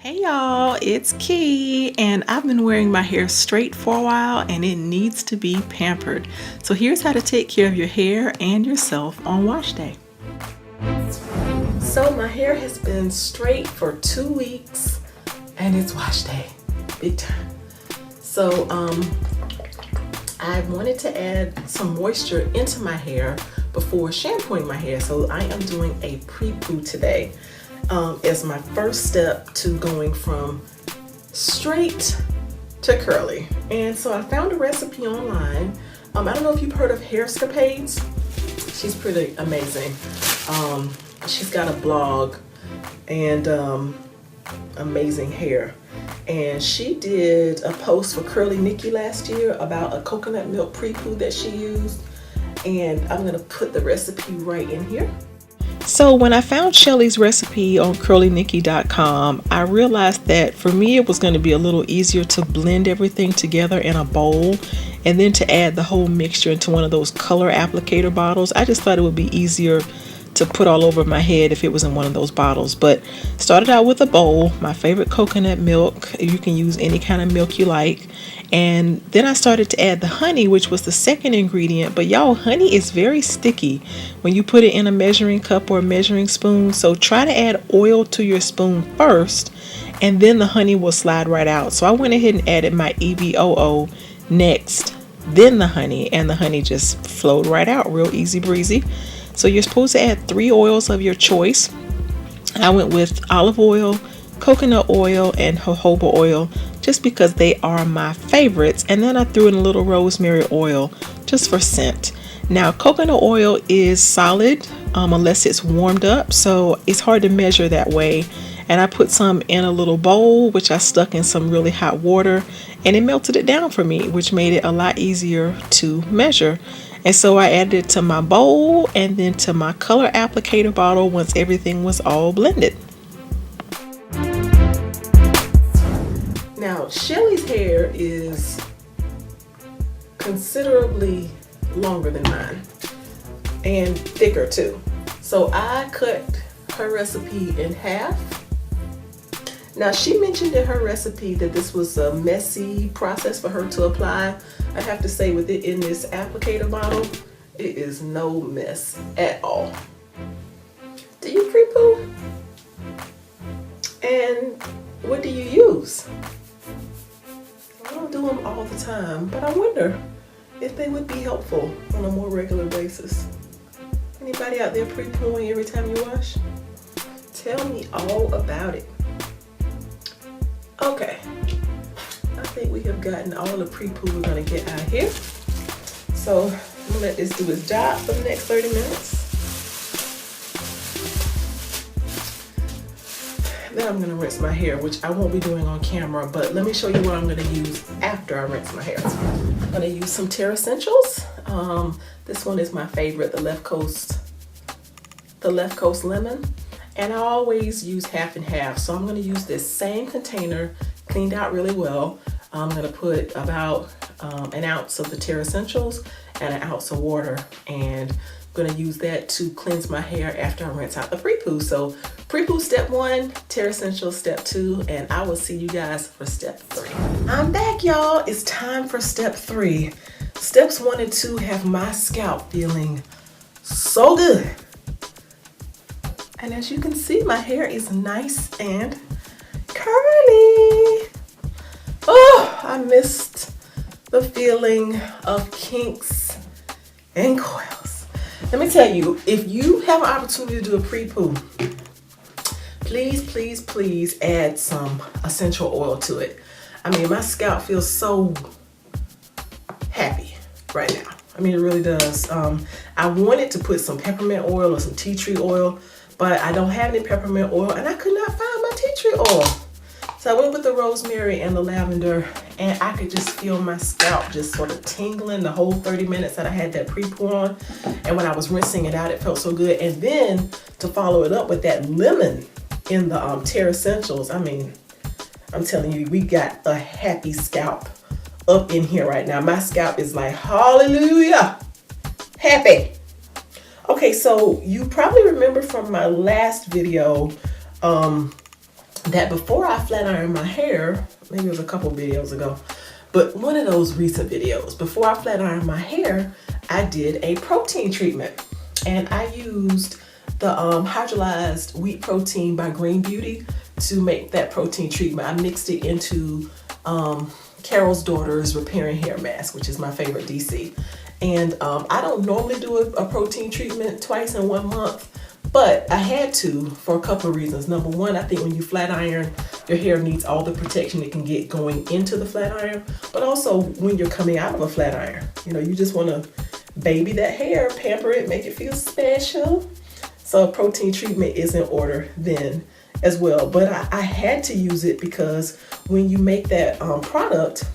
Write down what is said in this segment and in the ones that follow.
Hey y'all, it's Key, and I've been wearing my hair straight for a while and it needs to be pampered. So here's how to take care of your hair and yourself on wash day. So my hair has been straight for 2 weeks and it's wash day, big time. So I wanted to add some moisture into my hair before shampooing my hair. So I am doing a pre-poo today. As my first step to going from straight to curly. And so I found a recipe online. I don't know if you've heard of Hairscapades. She's pretty amazing. She's got a blog and amazing hair. And she did a post for curlykiki last year about a coconut milk pre-poo that she used. And I'm gonna put the recipe right in here. So when I found Shelly's recipe on curlykiki.com, I realized that for me it was going to be a little easier to blend everything together in a bowl and then to add the whole mixture into one of those color applicator bottles. I just thought it would be easier to put all over my head if it was in one of those bottles. But started out with a bowl, my favorite coconut milk. You can use any kind of milk you like. And then I started to add the honey, which was the second ingredient. But y'all, honey is very sticky when you put it in a measuring cup or a measuring spoon. So try to add oil to your spoon first, and then the honey will slide right out. So I went ahead and added my EVOO next, then the honey, and the honey just flowed right out, real easy breezy. So you're supposed to add 3 oils of your choice. I went with olive oil, coconut oil, and jojoba oil just because they are my favorites. And then I threw in a little rosemary oil just for scent. Now coconut oil is solid unless it's warmed up, so it's hard to measure that way. And I put some in a little bowl, which I stuck in some really hot water, and it melted it down for me, which made it a lot easier to measure. And so I added it to my bowl and then to my color applicator bottle once everything was all blended. Now, Shelly's hair is considerably longer than mine and thicker too. So I cut her recipe in half. Now, she mentioned in her recipe that this was a messy process for her to apply. I have to say, with it in this applicator bottle, it is no mess at all. Do you pre-poo? And what do you use? I don't do them all the time, but I wonder if they would be helpful on a more regular basis. Anybody out there pre-pooing every time you wash? Tell me all about it. Okay, I think we have gotten all the pre-poo we're gonna get out of here. So I'm gonna let this do its job for the next 30 minutes. Then I'm gonna rinse my hair, which I won't be doing on camera, but let me show you what I'm gonna use after I rinse my hair. I'm gonna use some Terra Essentials. This one is my favorite, the Left Coast Lemon. And I always use half and half. So I'm gonna use this same container, cleaned out really well. I'm gonna put about an ounce of the Terra Essentials and an ounce of water. And I'm gonna use that to cleanse my hair after I rinse out the pre-poo. So pre-poo step 1, Terra Essentials step 2, and I will see you guys for step 3. I'm back, y'all. It's time for step 3. Steps 1 and 2 have my scalp feeling so good. And as you can see, my hair is nice and curly. Oh, I missed the feeling of kinks and coils. Let me tell you, if you have an opportunity to do a pre-poo, please add some essential oil to it. I mean, my scalp feels so happy right now. I mean, it really does. I wanted to put some peppermint oil or some tea tree oil, but I don't have any peppermint oil and I could not find my tea tree oil. So I went with the rosemary and the lavender, and I could just feel my scalp just sort of tingling the whole 30 minutes that I had that pre-poo on. And when I was rinsing it out, it felt so good. And then to follow it up with that lemon in the Terra Essentials, I mean, I'm telling you, we got a happy scalp up in here right now. My scalp is like, hallelujah, happy. Okay, so you probably remember from my last video that before I flat ironed my hair, maybe it was a couple videos ago, but one of those recent videos, before I flat ironed my hair, I did a protein treatment. And I used the hydrolyzed wheat protein by Green Beauty to make that protein treatment. I mixed it into Carol's Daughter's Repairing Hair Mask, which is my favorite DC. And I don't normally do a protein treatment twice in 1 month, but I had to for a couple of reasons. Number one, I think when you flat iron, your hair needs all the protection it can get going into the flat iron, but also when you're coming out of a flat iron. You know, you just want to baby that hair, pamper it, make it feel special. So a protein treatment is in order then as well. But I had to use it because when you make that product,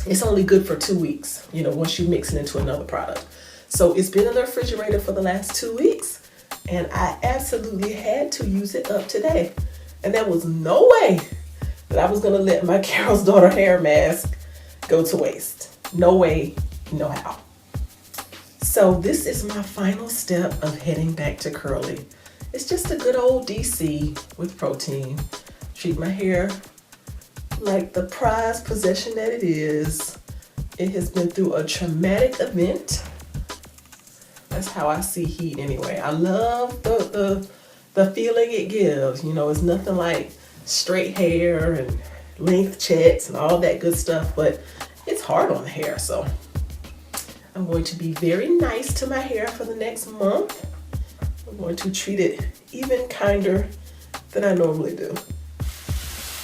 it's only good for 2 weeks, you know, once you mix it into another product. So it's been in the refrigerator for the last 2 weeks, and I absolutely had to use it up today. And there was no way that I was gonna let my Carol's Daughter hair mask go to waste. No way, no how. So this is my final step of heading back to curly. It's just a good old DC with protein. Treat my hair like the prized possession that it is. It has been through a traumatic event. That's how I see heat anyway. I love the feeling it gives. You know, it's nothing like straight hair and length checks and all that good stuff, but it's hard on the hair. So I'm going to be very nice to my hair for the next month. I'm going to treat it even kinder than I normally do.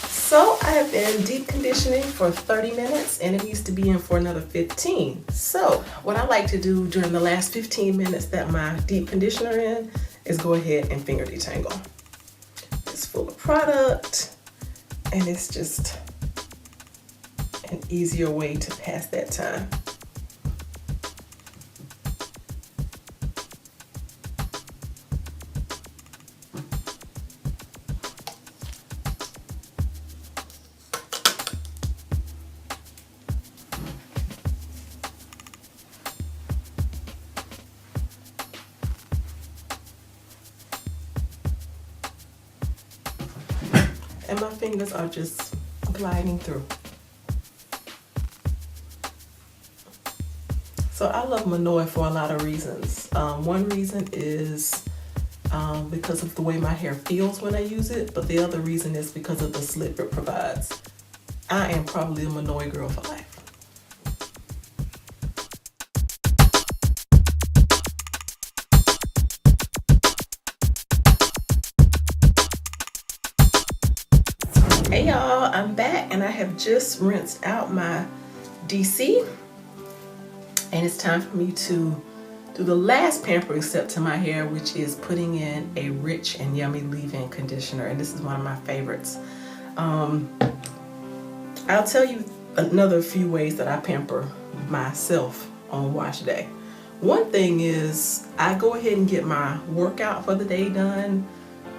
So I have been deep conditioning for 30 minutes and it needs to be in for another 15. So what I like to do during the last 15 minutes that my deep conditioner in is go ahead and finger detangle. It's full of product and it's just an easier way to pass that time. And my fingers are just gliding through. So I love Monoi for a lot of reasons. One reason is because of the way my hair feels when I use it, but the other reason is because of the slip it provides. I am probably a Monoi girl for life. Hey y'all, I'm back and I have just rinsed out my DC and it's time for me to do the last pampering step to my hair, which is putting in a rich and yummy leave-in conditioner, and this is one of my favorites. I'll tell you another few ways that I pamper myself on wash day. One thing is I go ahead and get my workout for the day done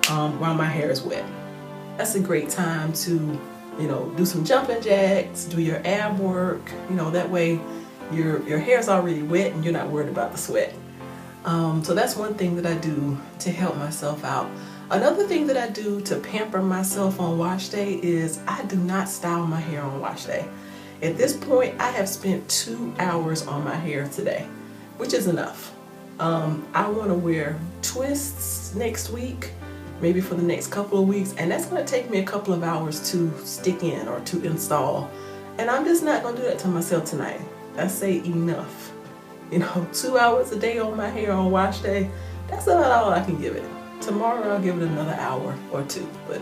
while my hair is wet. That's a great time to, you know, do some jumping jacks, do your ab work, you know, that way your hair's already wet and you're not worried about the sweat. So that's one thing that I do to help myself out. Another thing that I do to pamper myself on wash day is I do not style my hair on wash day. At this point, I have spent 2 hours on my hair today, which is enough. I want to wear twists next week, maybe for the next couple of weeks, and that's going to take me a couple of hours to stick in or to install. And I'm just not going to do that to myself tonight. I say enough. You know, 2 hours a day on my hair on wash day, that's about all I can give it. Tomorrow I'll give it another hour or two, but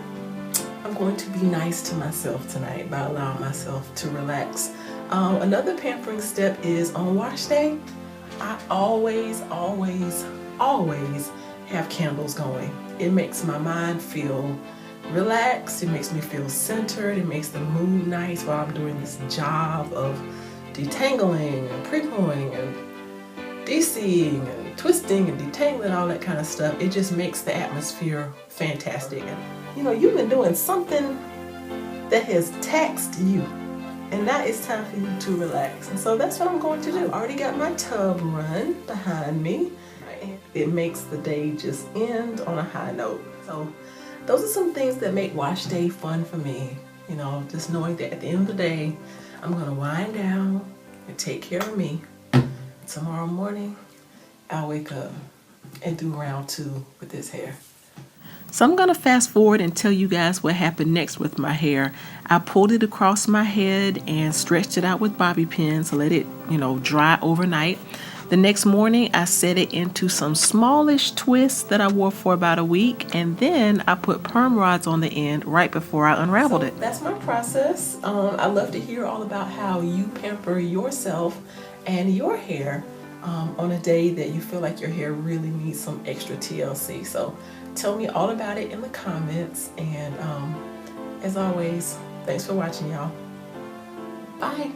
I'm going to be nice to myself tonight by allowing myself to relax. Another pampering step is on wash day, I always have candles going. It makes my mind feel relaxed, it makes me feel centered, it makes the mood nice while I'm doing this job of detangling and prepooing and DCing and twisting and detangling, all that kind of stuff. It just makes the atmosphere fantastic. And you know, you've been doing something that has taxed you, and now it's time for you to relax. And so that's what I'm going to do. I already got my tub run behind me. It makes the day just end on a high note. So those are some things that make wash day fun for me. You know, just knowing that at the end of the day, I'm gonna wind down and take care of me. Tomorrow morning, I'll wake up and do round 2 with this hair. So I'm gonna fast forward and tell you guys what happened next with my hair. I pulled it across my head and stretched it out with bobby pins to let it, you know, dry overnight. The next morning, I set it into some smallish twists that I wore for about a week, and then I put perm rods on the end right before I unraveled it. That's my process. I love to hear all about how you pamper yourself and your hair on a day that you feel like your hair really needs some extra TLC. So tell me all about it in the comments, and as always, thanks for watching, y'all. Bye.